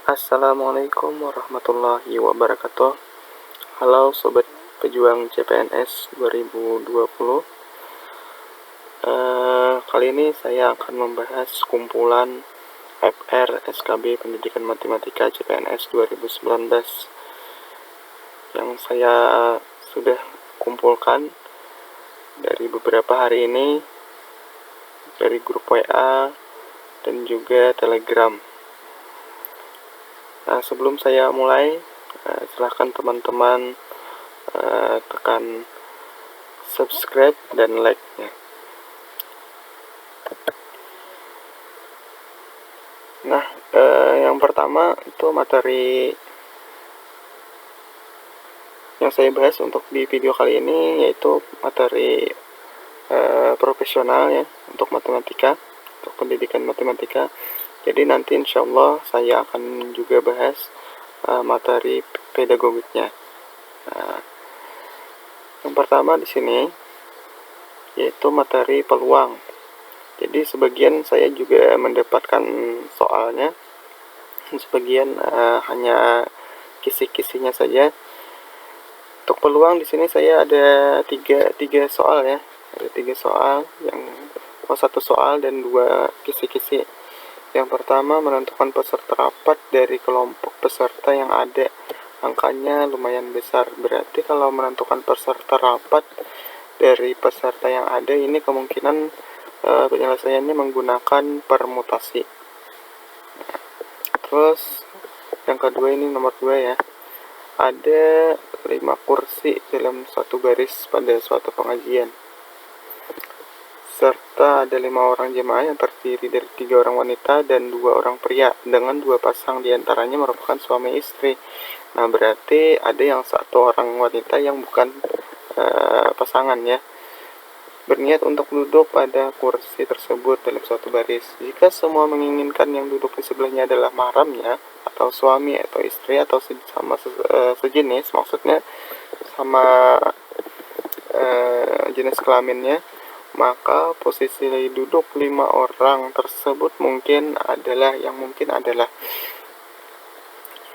Assalamualaikum warahmatullahi wabarakatuh. Halo Sobat Pejuang CPNS 2020. Kali ini saya akan membahas kumpulan FR SKB Pendidikan Matematika CPNS 2019 yang saya sudah kumpulkan dari beberapa hari ini dari grup WA dan juga Telegram. Nah, sebelum saya mulai, silahkan teman-teman tekan subscribe dan like-nya. Nah, yang pertama itu materi yang saya bahas untuk di video kali ini, yaitu materi profesional ya, untuk matematika, untuk pendidikan matematika. Jadi nanti insya Allah saya akan juga bahas materi pedagogiknya. Nah, yang pertama di sini yaitu materi peluang. Jadi sebagian saya juga mendapatkan soalnya, sebagian hanya kisi-kisinya saja. Untuk peluang di sini saya ada tiga soal ya, ada 3 soal, yang satu soal dan 2 kisi-kisi. Yang pertama, menentukan peserta rapat dari kelompok peserta yang ada. Angkanya lumayan besar. Berarti kalau menentukan peserta rapat dari peserta yang ada, ini kemungkinan penyelesaiannya menggunakan permutasi. Terus yang kedua, ini nomor 2 ya. Ada 5 kursi dalam suatu baris pada suatu pengajian, serta ada 5 orang jemaah yang terdiri dari 3 orang wanita dan 2 orang pria, dengan 2 pasang diantaranya merupakan suami istri. Nah, berarti ada yang 1 orang wanita yang bukan pasangan ya, berniat untuk duduk pada kursi tersebut dalam suatu baris. Jika semua menginginkan yang duduk di sebelahnya adalah mahramnya, atau suami atau istri, atau sama sejenis, maksudnya sama jenis kelaminnya, maka posisi duduk 5 orang tersebut mungkin adalah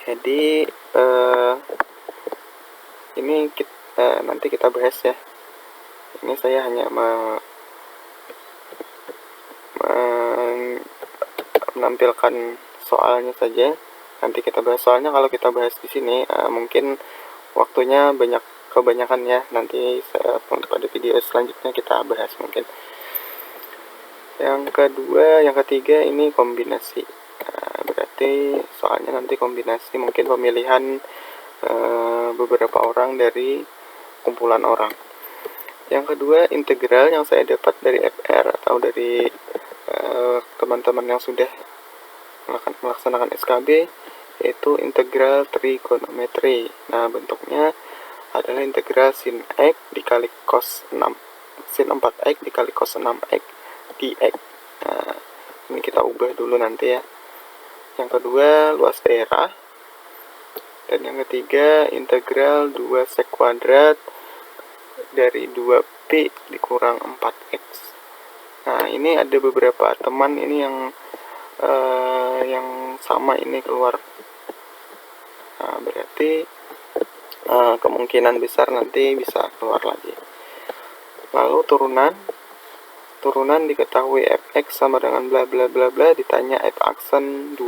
jadi ini nanti kita bahas ya. Ini saya hanya menampilkan soalnya saja. Nanti kita bahas soalnya. Kalau kita bahas di sini mungkin waktunya kebanyakan ya. Nanti pada video selanjutnya kita bahas mungkin. Yang ketiga ini kombinasi. Berarti soalnya nanti kombinasi, mungkin pemilihan beberapa orang dari kumpulan orang. Yang kedua, integral yang saya dapat dari FR atau dari teman-teman yang sudah melaksanakan SKB, yaitu integral trigonometri. Nah, bentuknya adalah integral sin X dikali cos 6, sin 4X dikali cos 6X dx. Nah, ini kita ubah dulu nanti ya. Yang kedua, luas daerah. Dan yang ketiga, integral 2 sek kuadrat dari 2Pi dikurang 4X. Nah, ini ada beberapa teman ini yang sama ini keluar. Nah, berarti kemungkinan besar nanti bisa keluar lagi. Lalu turunan diketahui fx sama dengan bla bla bla bla, ditanya f aksen 2.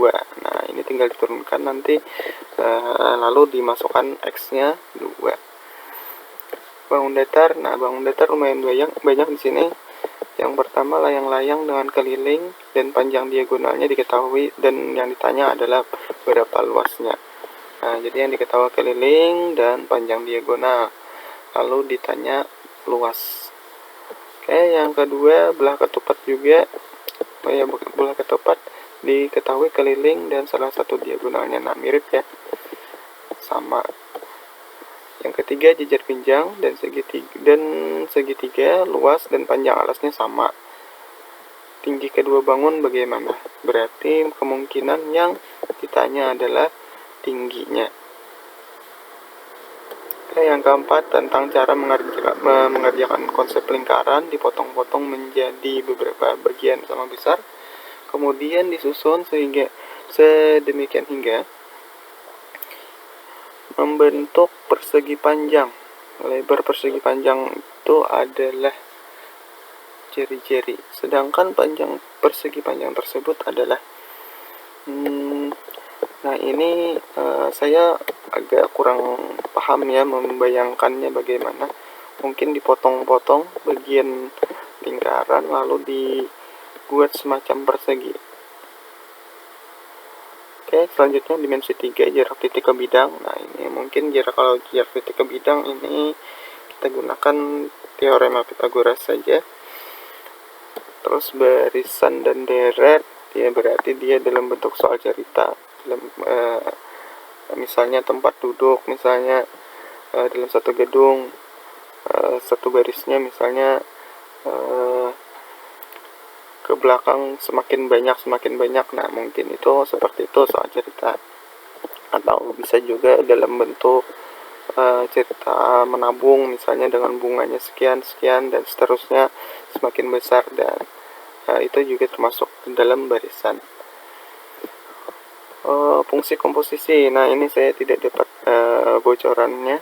Nah, ini tinggal diturunkan nanti, lalu dimasukkan x-nya 2. Bangun datar. Nah, bangun datar lumayan banyak di sini. Yang pertama, layang-layang dengan keliling dan panjang diagonalnya diketahui, dan yang ditanya adalah berapa luasnya. Nah, jadi yang diketahui keliling dan panjang diagonal, lalu ditanya luas. Oke, yang kedua, belah ketupat juga. Belah ketupat diketahui keliling dan salah satu diagonalnya. Nah, mirip ya, sama. Yang ketiga, jejer pinjang dan segitiga, luas dan panjang alasnya sama. Tinggi kedua bangun bagaimana? Berarti kemungkinan yang ditanya adalah tingginya. Oke, yang keempat, tentang cara mengerjakan konsep lingkaran, dipotong-potong menjadi beberapa bagian sama besar, kemudian disusun sedemikian hingga membentuk persegi panjang. Lebar persegi panjang itu adalah jari-jari, sedangkan panjang persegi panjang tersebut adalah nah ini saya agak kurang paham ya membayangkannya bagaimana. Mungkin dipotong-potong bagian lingkaran lalu dibuat semacam persegi. Oke, selanjutnya dimensi 3, jarak titik ke bidang. Nah, ini mungkin kalau jarak titik ke bidang ini kita gunakan teorema Pythagoras saja. Terus barisan dan deret, ya berarti dia dalam bentuk soal cerita. Misalnya tempat duduk, misalnya dalam satu gedung, satu barisnya misalnya ke belakang semakin banyak. Nah, mungkin itu seperti itu soal cerita. Atau bisa juga dalam bentuk cerita menabung, misalnya dengan bunganya sekian dan seterusnya semakin besar, dan itu juga termasuk dalam barisan. Fungsi komposisi, nah ini saya tidak dapat bocorannya,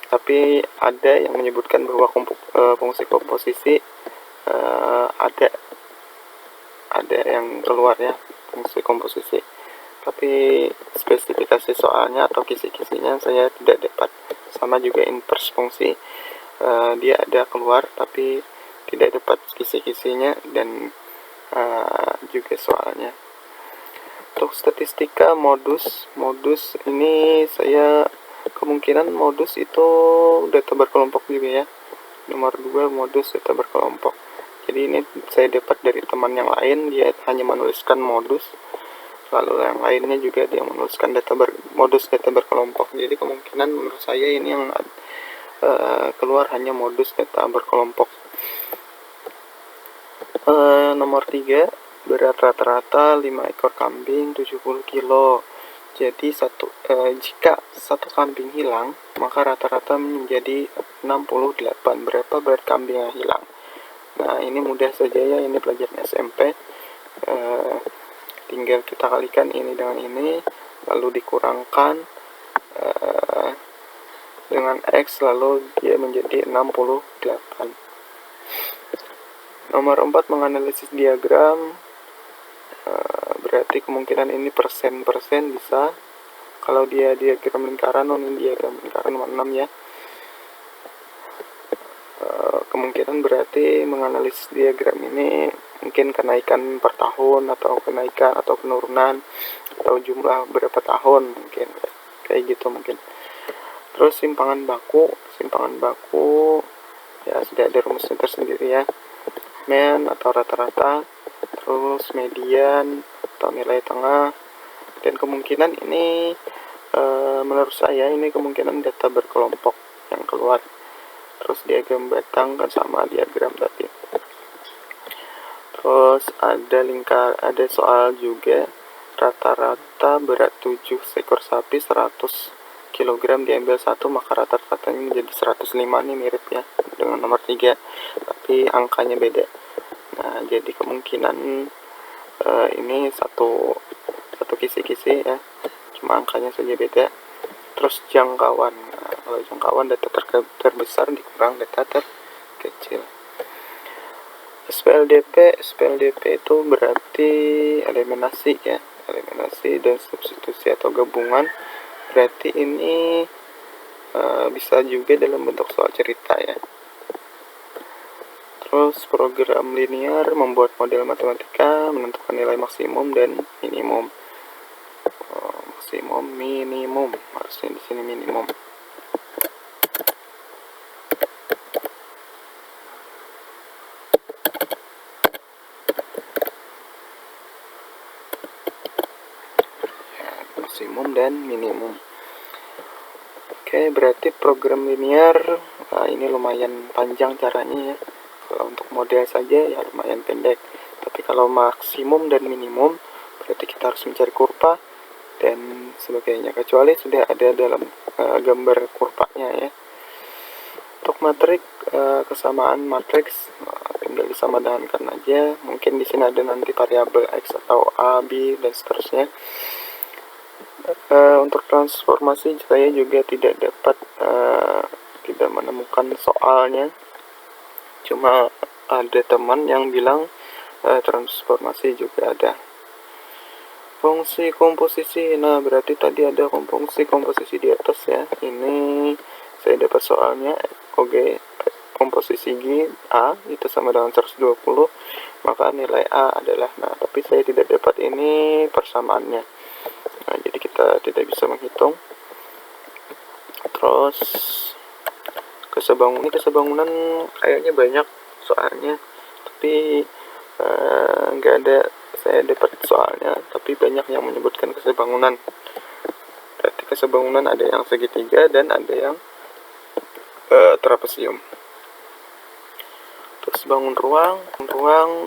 tapi ada yang menyebutkan bahwa fungsi komposisi ada yang keluar ya, fungsi komposisi, tapi spesifikasi soalnya atau kisi-kisinya saya tidak dapat. Sama juga inverse fungsi, dia ada keluar tapi tidak dapat kisi-kisinya dan juga soalnya. Untuk statistika modus ini saya kemungkinan modus itu data berkelompok juga ya. Nomor 2 modus data berkelompok. Jadi ini saya dapat dari teman yang lain, dia hanya menuliskan modus, lalu yang lainnya juga dia menuliskan modus data berkelompok. Jadi kemungkinan menurut saya ini yang keluar hanya modus data berkelompok. Nomor 3, berat rata-rata 5 ekor kambing 70 kilo. Jadi jika satu kambing hilang, maka rata-rata menjadi 68. Berapa berat kambing yang hilang? Nah, ini mudah saja ya, ini pelajaran SMP. Tinggal kita kalikan ini dengan ini, lalu dikurangkan dengan X, lalu dia menjadi 68. Nomor 4, menganalisis diagram. Berarti kemungkinan ini persen bisa. Kalau dia diagram lingkaran, ini diagram lingkaran nomor 6 ya. Kemungkinan berarti menganalisis diagram ini mungkin kenaikan per tahun, atau kenaikan atau penurunan, atau jumlah berapa tahun, mungkin kayak gitu mungkin. Terus simpangan baku ya sudah ada rumusnya tersendiri ya. Mean atau rata-rata, terus median atau nilai tengah, dan kemungkinan ini menurut saya ini kemungkinan data berkelompok yang keluar. Terus diagram batang kan sama diagram tadi. Terus ada soal juga, rata-rata berat 7 ekor sapi 100 kg diambil 1, maka rata-ratanya menjadi 105. Ini mirip ya dengan nomor 3, tapi angkanya beda. Nah, jadi kemungkinan ini satu kisi-kisi ya, cuma angkanya saja beda. Terus jangkauan, nah, kalau jangkauan data terbesar dikurang data terkecil. SPLDP itu berarti eliminasi ya, eliminasi dan substitusi atau gabungan. Berarti ini bisa juga dalam bentuk soal cerita ya. Terus program linear, membuat model matematika, menentukan nilai maksimum dan minimum. Maksimum, minimum, harusnya di sini minimum. Ya, maksimum dan minimum. Oke, berarti program linear ini lumayan panjang caranya ya. Kalau untuk model saja ya lumayan pendek. Tapi kalau maksimum dan minimum berarti kita harus mencari kurva dan sebagainya, kecuali sudah ada dalam gambar kurvanya ya. Untuk matrik, kesamaan matriks tinggal disamadankan aja. Mungkin di sini ada nanti variabel X atau A, B dan seterusnya. Untuk transformasi saya juga tidak dapat tidak menemukan soalnya, cuma ada teman yang bilang transformasi juga ada. Fungsi komposisi, nah berarti tadi ada fungsi komposisi di atas ya. Ini saya dapat soalnya oke, komposisi G A itu sama dengan 120, maka nilai A adalah, nah tapi saya tidak dapat ini persamaannya. Nah, jadi kita tidak bisa menghitung. Terus kesebangunan kayaknya banyak soalnya, tapi nggak ada saya dapat soalnya, tapi banyak yang menyebutkan kesebangunan. Berarti kesebangunan ada yang segitiga dan ada yang trapesium. Terus bangun ruang